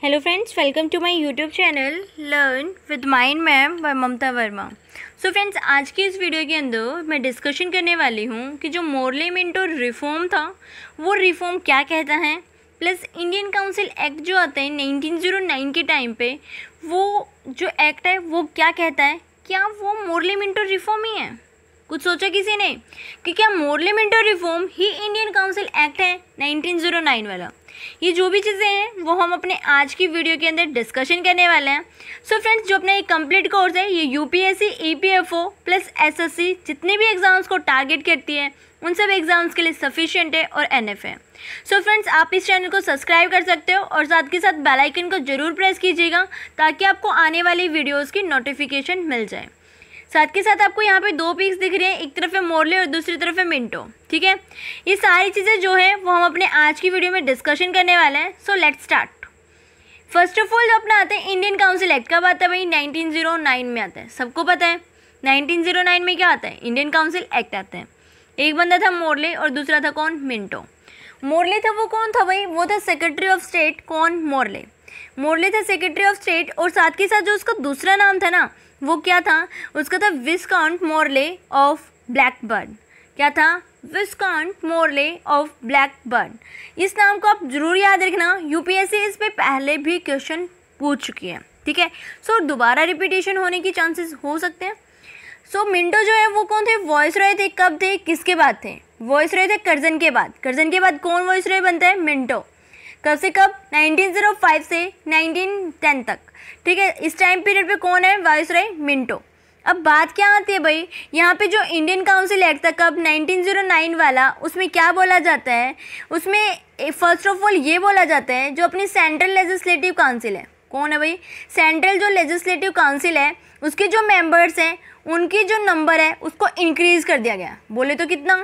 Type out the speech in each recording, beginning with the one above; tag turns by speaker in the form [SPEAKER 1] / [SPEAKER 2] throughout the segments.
[SPEAKER 1] Hello friends, welcome to my YouTube channel learn with mind ma'am by Mamta Verma. So friends, आज की इस video के अंदर मैं डिस्कशन करने वाली हूँ कि जो मोर्ले मिंटो रिफॉर्म था वो रिफॉर्म क्या कहता है, प्लस इंडियन काउंसिल एक्ट जो आता है 1909 के टाइम पे, वो जो एक्ट है वो क्या कहता है, क्या वो मोर्ले मिंटो रिफॉर्म ही है। कुछ सोचा किसी ने कि क्या मोर्ले मिंटो रिफॉर्म ही इंडियन काउंसिल एक्ट है 1909 वाला। ये जो भी चीज़ें हैं वो हम अपने आज की वीडियो के अंदर डिस्कशन करने वाले हैं। सो फ्रेंड्स, जो अपना एक कंप्लीट कोर्स है ये यूपीएससी, ईपीएफओ प्लस एसएससी जितने भी एग्जाम्स को टारगेट करती है उन सब एग्जाम्स के लिए सफिशिएंट है और एनएफ है। सो फ्रेंड्स, आप इस चैनल को सब्सक्राइब कर सकते हो और साथ के साथ बेल आइकन को जरूर प्रेस कीजिएगा ताकि आपको आने वाली वीडियोज़ की नोटिफिकेशन मिल जाए। साथ के साथ आपको यहाँ पे दो पिक्स दिख रहे हैं, एक तरफ है मोर्ले और दूसरी तरफ है मिंटो। ठीक है, ये सारी चीज़ें जो है वो हम अपने आज की वीडियो में डिस्कशन करने वाले हैं। So let's start. First of all जो अपना आता है इंडियन काउंसिल एक्ट कब आता है भाई? 1909 में आता है। सबको पता है 1909 में क्या आता है? इंडियन काउंसिल एक्ट आता है। एक बंदा था मोर्ले और दूसरा था कौन? मिंटो। मोर्ले था, वो कौन था भाई? वो था सेक्रेटरी ऑफ स्टेट। कौन? मोर्ले। मोर्ले था सेक्रेटरी ऑफ स्टेट और साथ के साथ जो उसका दूसरा नाम था ना वो क्या था? उसका था विस्काउंट मोर्ले ऑफ ब्लैकबर्न। क्या था? विस्काउंट मोर्ले ऑफ ब्लैकबर्न। इस नाम को आप जरूर याद रखना, यूपीएससी इस पे पहले भी क्वेश्चन पूछ चुकी है। ठीक है, सो दोबारा रिपीटेशन होने की चांसेस हो सकते हैं। सो मिंटो जो है वो कौन थे? वॉइस रॉय थे। कब थे? किसके बाद थे? वॉइस रॉय थे कर्जन के बाद। कर्जन के बाद कौन वॉइस रॉय बनता है? मिंटो। कब से कब? 1905 से 1910 तक। ठीक है, इस टाइम पीरियड पे कौन है वाइसरॉय? मिंटो। अब बात क्या आती है भाई, यहाँ पे जो इंडियन काउंसिल एक्ट था कब? 1909 वाला, उसमें क्या बोला जाता है? उसमें फर्स्ट ऑफ ऑल ये बोला जाता है जो अपनी सेंट्रल लेजिस्लेटिव काउंसिल है, कौन है भाई? सेंट्रल जो लेजिस्लेटिव काउंसिल है उसके जो मेंबर्स हैं उनकी जो नंबर है उसको इंक्रीज कर दिया गया। बोले तो कितना?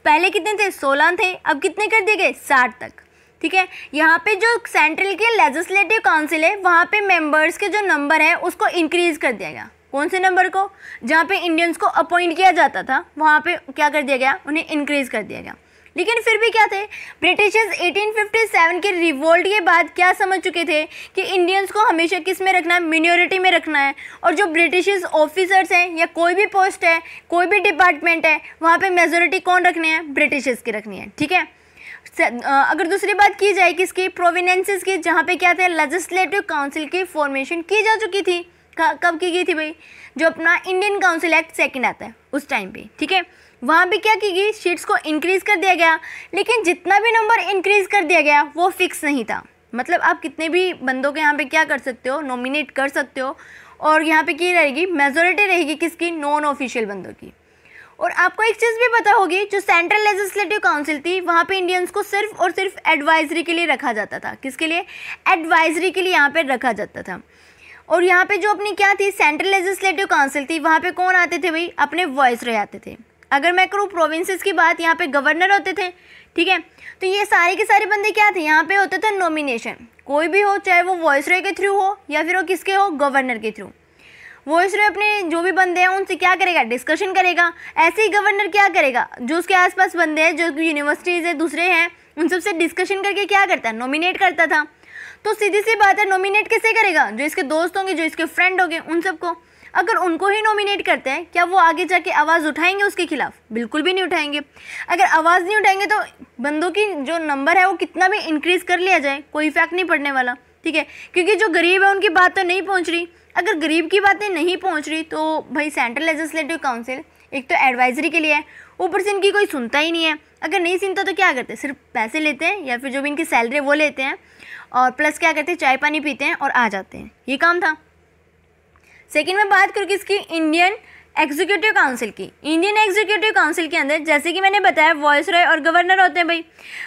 [SPEAKER 1] पहले कितने थे? 16 थे, अब कितने कर दिए गए? 60 तक। ठीक है, यहाँ पे जो सेंट्रल के लेजिस्लेटिव काउंसिल है वहाँ पे मेंबर्स के जो नंबर है उसको इंक्रीज कर दिया गया। कौन से नंबर को? जहाँ पे इंडियंस को अपॉइंट किया जाता था वहाँ पे क्या कर दिया गया? उन्हें इंक्रीज कर दिया गया। लेकिन फिर भी क्या थे, ब्रिटिशर्स 1857 के रिवोल्ट के बाद क्या समझ चुके थे कि इंडियंस को हमेशा किस में रखना है? मिनॉरिटी में रखना है। और जो ब्रिटिशर्स ऑफिसर्स हैं या कोई भी पोस्ट है, कोई भी डिपार्टमेंट है, वहाँ पे मेजोरिटी कौन रखनी है? ब्रिटिशर्स की रखनी है। ठीक है, अगर दूसरी बात की जाए किसकी? प्रोविनेंसेस की, जहाँ पे क्या थे? लेजिस्लेटिव काउंसिल की फॉर्मेशन की जा चुकी थी। कब की गई थी भाई? जो अपना इंडियन काउंसिल एक्ट सेकंड आता है उस टाइम पे। ठीक है, वहाँ पे क्या की गई? सीट्स को इंक्रीज कर दिया गया। लेकिन जितना भी नंबर इंक्रीज कर दिया गया वो फिक्स नहीं था। मतलब आप कितने भी बंदों के यहाँ पे क्या कर सकते हो? नॉमिनेट कर सकते हो। और यहाँ पे क्या रहेगी? मेजोरिटी रहेगी किसकी? नॉन ऑफिशियल बंदों की। और आपको एक चीज़ भी पता होगी, जो सेंट्रल लेजिस्लेटिव काउंसिल थी वहाँ पे इंडियंस को सिर्फ और सिर्फ एडवाइजरी के लिए रखा जाता था। किसके लिए? एडवाइजरी के लिए यहाँ पे रखा जाता था। और यहाँ पे जो अपनी क्या थी? सेंट्रल लेजिस्लेटिव काउंसिल थी, वहाँ पे कौन आते थे भाई? अपने वॉइस रॉय आते थे। अगर मैं करूँ प्रोविंसेस की बात, यहाँ पे गवर्नर होते थे। ठीक है, तो ये सारे के सारे बंदे क्या थे? यहाँ पे होते थे नॉमिनेशन। कोई भी हो, चाहे वो वॉइस रॉय के थ्रू हो या फिर वो किसके हो? गवर्नर के थ्रू। वॉइस रॉय अपने जो भी बंदे हैं उनसे क्या करेगा? डिस्कशन करेगा। ऐसे ही गवर्नर क्या करेगा? जो उसके आसपास बंदे हैं, जो यूनिवर्सिटीज़ है, दूसरे हैं, उन सबसे डिस्कशन करके क्या करता है? नॉमिनेट करता था। तो सीधी सी बात है, नॉमिनेट किसे करेगा? जो इसके दोस्त होंगे, जो इसके फ्रेंड होंगे, उन सबको। अगर उनको ही नॉमिनेट करते हैं, क्या वो आगे जाके आवाज़ उठाएंगे उसके खिलाफ? बिल्कुल भी नहीं उठाएंगे। अगर आवाज़ नहीं उठाएंगे तो बंदों की जो नंबर है वो कितना भी इंक्रीज़ कर लिया जाए कोई इफेक्ट नहीं पड़ने वाला। ठीक है, क्योंकि जो गरीब है उनकी बात तो नहीं पहुँच रही। अगर गरीब की बातें नहीं पहुंच रही तो भाई सेंट्रल लेजिस्लेटिव काउंसिल एक तो एडवाइजरी के लिए है, ऊपर से इनकी कोई सुनता ही नहीं है। अगर नहीं सुनता तो क्या करते हैं? सिर्फ पैसे लेते हैं या फिर जो भी इनकी सैलरी है वो लेते हैं और प्लस क्या करते हैं? चाय पानी पीते हैं और आ जाते हैं। ये काम था। सेकेंड में बात करूँ किसकी? इंडियन एग्जीक्यूटिव काउंसिल की। इंडियन एग्जीक्यूटिव काउंसिल के अंदर जैसे कि मैंने बताया वॉइस रॉय और गवर्नर होते हैं भाई।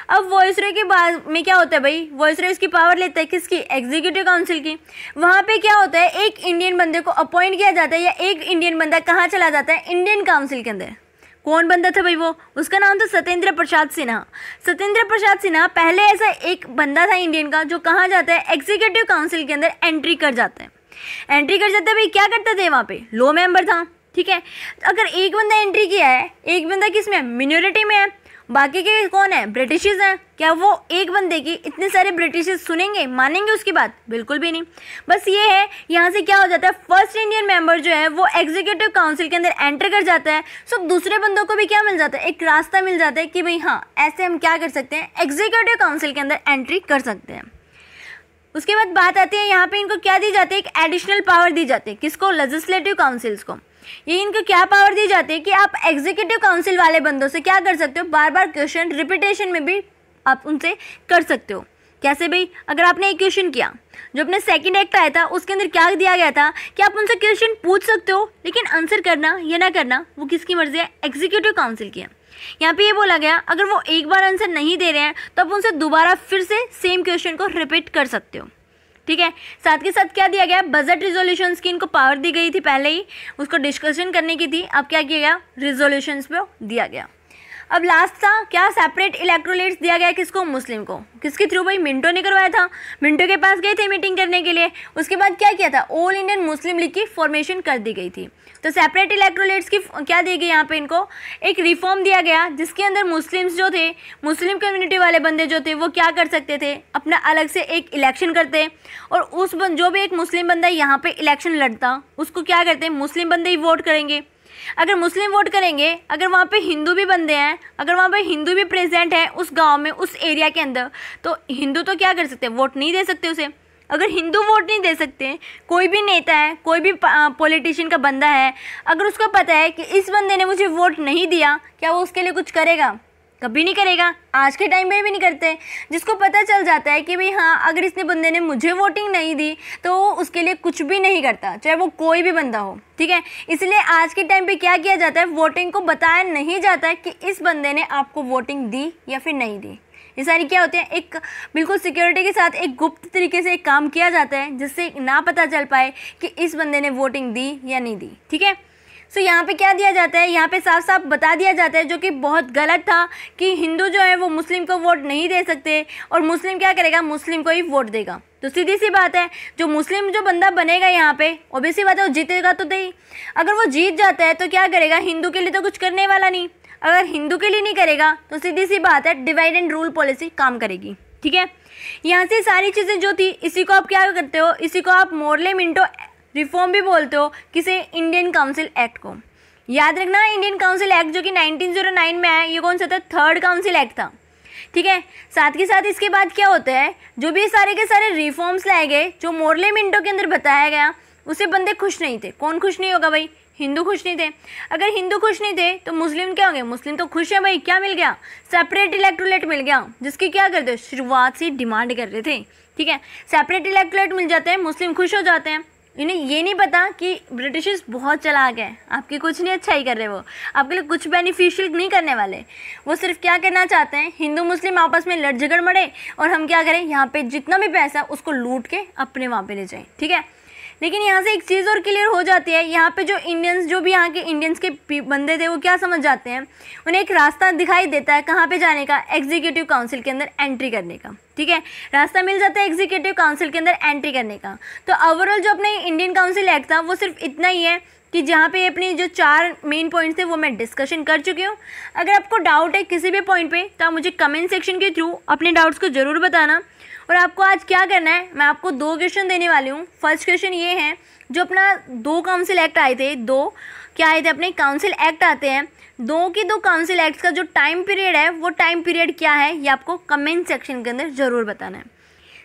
[SPEAKER 1] अब वॉइस रॉय के बाद में क्या होता है भाई? वॉइस रॉय उसकी पावर लेता है किसकी? एग्जीक्यूटिव काउंसिल की। वहाँ पे क्या होता है? एक इंडियन बंदे को अपॉइंट किया जाता है या एक इंडियन बंदा कहाँ चला जाता है? इंडियन काउंसिल के अंदर। कौन बंदा था भाई वो? उसका नाम था सत्येंद्र प्रसाद सिन्हा। सत्येंद्र प्रसाद सिन्हा पहले ऐसा एक बंदा था इंडियन का जो कहाँ जाता है? एग्जीक्यूटिव काउंसिल के अंदर एंट्री कर जाता है। एंट्री कर जाता है भाई, क्या करते थे वहाँ पे? लो मेंबर था। ठीक है, अगर एक बंदा एंट्री किया है, एक बंदा किस में है? मिनॉरिटी में है, बाकी के कौन है, ब्रिटिशर्स हैं। क्या वो एक बंदे की इतने सारे ब्रिटिशर्स सुनेंगे, मानेंगे उसकी बात? बिल्कुल भी नहीं। बस ये है, यहाँ से क्या हो जाता है, फर्स्ट इंडियन मेंबर जो है वो एग्जीक्यूटिव काउंसिल के अंदर एंटर कर जाता है। सो दूसरे बंदों को भी क्या मिल जाता है, एक रास्ता मिल जाता है कि भाई हाँ, ऐसे हम क्या कर सकते हैं, एग्जीक्यूटिव काउंसिल के अंदर एंट्री कर सकते हैं। उसके बाद बात आती है यहाँ पे इनको क्या दी जाती है, एक एडिशनल पावर दी जाती है। किसको? लेजिस्लेटिव काउंसिल्स को। ये इनको क्या पावर दी जाती है कि आप एग्जीक्यूटिव काउंसिल वाले बंदों से क्या कर सकते हो, बार बार क्वेश्चन रिपीटेशन में भी आप उनसे कर सकते हो। कैसे भाई? अगर आपने एक क्वेश्चन किया, जो अपने सेकंड एक्ट आया था उसके अंदर क्या दिया गया था कि आप उनसे क्वेश्चन पूछ सकते हो, लेकिन आंसर करना या ना करना वो किसकी मर्जी है, एग्जीक्यूटिव काउंसिल की है। यहाँ पे ये बोला गया अगर वो एक बार आंसर नहीं दे रहे हैं तो आप उनसे दोबारा फिर से सेम क्वेश्चन को रिपीट कर सकते हो। ठीक है, साथ के साथ क्या दिया गया, बजट रिजोल्यूशंस की इनको पावर दी गई थी, पहले ही उसको डिस्कशन करने की थी। अब क्या किया गया, रिजोल्यूशंस पे दिया गया। अब लास्ट था क्या, सेपरेट इलेक्ट्रोलेट्स दिया गया किसको, मुस्लिम को। किसके थ्रू भाई, मिंटो ने करवाया था। मिंटो के पास गए थे मीटिंग करने के लिए। उसके बाद क्या किया था, ऑल इंडियन मुस्लिम लीग की फॉर्मेशन कर दी गई थी। तो सेपरेट इलेक्ट्रोलेट्स की क्या दी गई, यहाँ पे इनको एक रिफॉर्म दिया गया जिसके अंदर मुस्लिम्स जो थे, मुस्लिम कम्युनिटी वाले बंदे जो थे वो क्या कर सकते थे, अपना अलग से एक इलेक्शन करते, और उस जो भी एक मुस्लिम बंदा यहाँ पे इलेक्शन लड़ता उसको क्या करते, मुस्लिम बंदे ही वोट करेंगे। अगर मुस्लिम वोट करेंगे, अगर वहाँ पे हिंदू भी बंदे हैं, अगर वहाँ पे हिंदू भी प्रेजेंट है उस गांव में, उस एरिया के अंदर, तो हिंदू तो क्या कर सकते हैं, वोट नहीं दे सकते उसे। अगर हिंदू वोट नहीं दे सकते, कोई भी नेता है, कोई भी पॉलिटिशियन का बंदा है, अगर उसको पता है कि इस बंदे ने मुझे वोट नहीं दिया, क्या वो उसके लिए कुछ करेगा? कभी नहीं करेगा। आज के टाइम में भी नहीं करते। जिसको पता चल जाता है कि भाई हाँ, अगर इसने बंदे ने मुझे वोटिंग नहीं दी तो वो उसके लिए कुछ भी नहीं करता, चाहे वो कोई भी बंदा हो। ठीक है, इसलिए आज के टाइम पे क्या किया जाता है, वोटिंग को बताया नहीं जाता है कि इस बंदे ने आपको वोटिंग दी या फिर नहीं दी। ये सारी क्या होते हैं, एक बिल्कुल सिक्योरिटी के साथ एक गुप्त तरीके से एक काम किया जाता है जिससे ना पता चल पाए कि इस बंदे ने वोटिंग दी या नहीं दी। ठीक है, सो यहाँ पे क्या दिया जाता है, यहाँ पे साफ साफ बता दिया जाता है, जो कि बहुत गलत था, कि हिंदू जो है वो मुस्लिम को वोट नहीं दे सकते, और मुस्लिम क्या करेगा, मुस्लिम को ही वोट देगा। तो सीधी सी बात है, जो मुस्लिम जो बंदा बनेगा यहाँ पे, ऑब्वियसली बात है वो जीतेगा तो नहीं। अगर वो जीत जाता है तो क्या करेगा, हिंदू के लिए तो कुछ करने वाला नहीं। अगर हिंदू के लिए नहीं करेगा तो सीधी सी बात है, डिवाइड एंड रूल पॉलिसी काम करेगी। ठीक है, यहाँ से सारी चीज़ें जो थी, इसी को आप क्या करते हो, इसी को आप मोर्ले मिंटो रिफॉर्म भी बोलते हो, किसे, इंडियन काउंसिल एक्ट को। याद रखना, इंडियन काउंसिल एक्ट जो कि 1909 में आया, ये कौन सा था, थर्ड काउंसिल एक्ट था। ठीक है, साथ के साथ इसके बाद क्या होता है, जो भी सारे के सारे रिफॉर्म्स लाए गए, जो मोर्ले मिंटो के अंदर बताया गया, उसे बंदे खुश नहीं थे। कौन खुश नहीं होगा भाई, हिंदू खुश नहीं थे। अगर हिंदू खुश नहीं थे तो मुस्लिम क्या होंगे, मुस्लिम तो खुश है भाई। क्या मिल गया, सेपरेट इलेक्टोरेट मिल गया, जिसकी क्या करते, शुरुआत से डिमांड कर रहे थे। ठीक है, सेपरेट इलेक्टोरेट मिल जाते हैं, मुस्लिम खुश हो जाते हैं। इन्हें ये नहीं पता कि ब्रिटिशर्स बहुत चालाक है, आपकी कुछ नहीं अच्छा ही कर रहे, वो आपके लिए कुछ बेनिफिशियल नहीं करने वाले। वो सिर्फ क्या करना चाहते हैं, हिंदू मुस्लिम आपस में लड़ झगड़ मरे, और हम क्या करें, यहाँ पे जितना भी पैसा उसको लूट के अपने वहाँ पे ले जाएं। ठीक है, लेकिन यहाँ से एक चीज़ और क्लियर हो जाती है, यहाँ पे जो इंडियंस, जो भी यहाँ के इंडियंस के बंदे थे, वो क्या समझ जाते हैं, उन्हें एक रास्ता दिखाई देता है कहाँ पे जाने का, एग्जीक्यूटिव काउंसिल के अंदर एंट्री करने का। ठीक है, रास्ता मिल जाता है एग्जीक्यूटिव काउंसिल के अंदर एंट्री करने का। तो ओवरऑल जो अपने इंडियन काउंसिल एक्ट था वो सिर्फ इतना ही है कि जहाँ पे अपनी जो 4 मेन पॉइंट्स थे वो मैं डिस्कशन कर चुकी हूँ। अगर आपको डाउट है किसी भी पॉइंट पे तो आप मुझे कमेंट सेक्शन के थ्रू अपने डाउट्स को ज़रूर बताना। और आपको आज क्या करना है, मैं आपको 2 क्वेश्चन देने वाली हूँ। फर्स्ट क्वेश्चन ये है, जो अपना 2 काउंसिल एक्ट आए थे, 2 क्या आए थे, अपने काउंसिल एक्ट आते हैं, 2 काउंसिल एक्ट्स का जो टाइम पीरियड है वो टाइम पीरियड क्या है, ये आपको कमेंट सेक्शन के अंदर ज़रूर बताना है।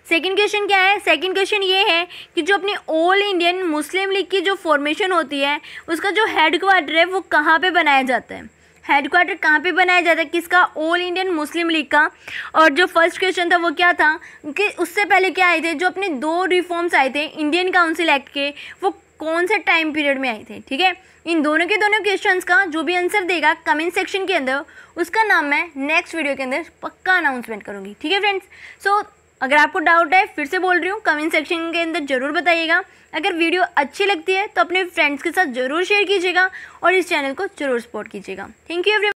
[SPEAKER 1] सेकंड क्वेश्चन क्या है, सेकंड क्वेश्चन ये है कि जो अपनी ऑल इंडियन मुस्लिम लीग की जो फॉर्मेशन होती है उसका जो हेड क्वार्टर है वो कहाँ पे बनाया जाता है, हेड क्वार्टर कहाँ पे बनाया जाता है, किसका, ऑल इंडियन मुस्लिम लीग का। और जो फर्स्ट क्वेश्चन था वो क्या था कि उससे पहले क्या आए थे, जो अपने 2 रिफॉर्म्स आए थे इंडियन काउंसिल एक्ट के, वो कौन से टाइम पीरियड में आए थे। ठीक है, इन दोनों के दोनों क्वेश्चंस का जो भी आंसर देगा कमेंट सेक्शन के अंदर, उसका नाम मैं नेक्स्ट वीडियो के अंदर पक्का अनाउंसमेंट करूँगी। ठीक है फ्रेंड्स, सो अगर आपको डाउट है, फिर से बोल रही हूँ, कमेंट सेक्शन के अंदर ज़रूर बताइएगा। अगर वीडियो अच्छी लगती है तो अपने फ्रेंड्स के साथ ज़रूर शेयर कीजिएगा और इस चैनल को ज़रूर सपोर्ट कीजिएगा। Thank you everyone.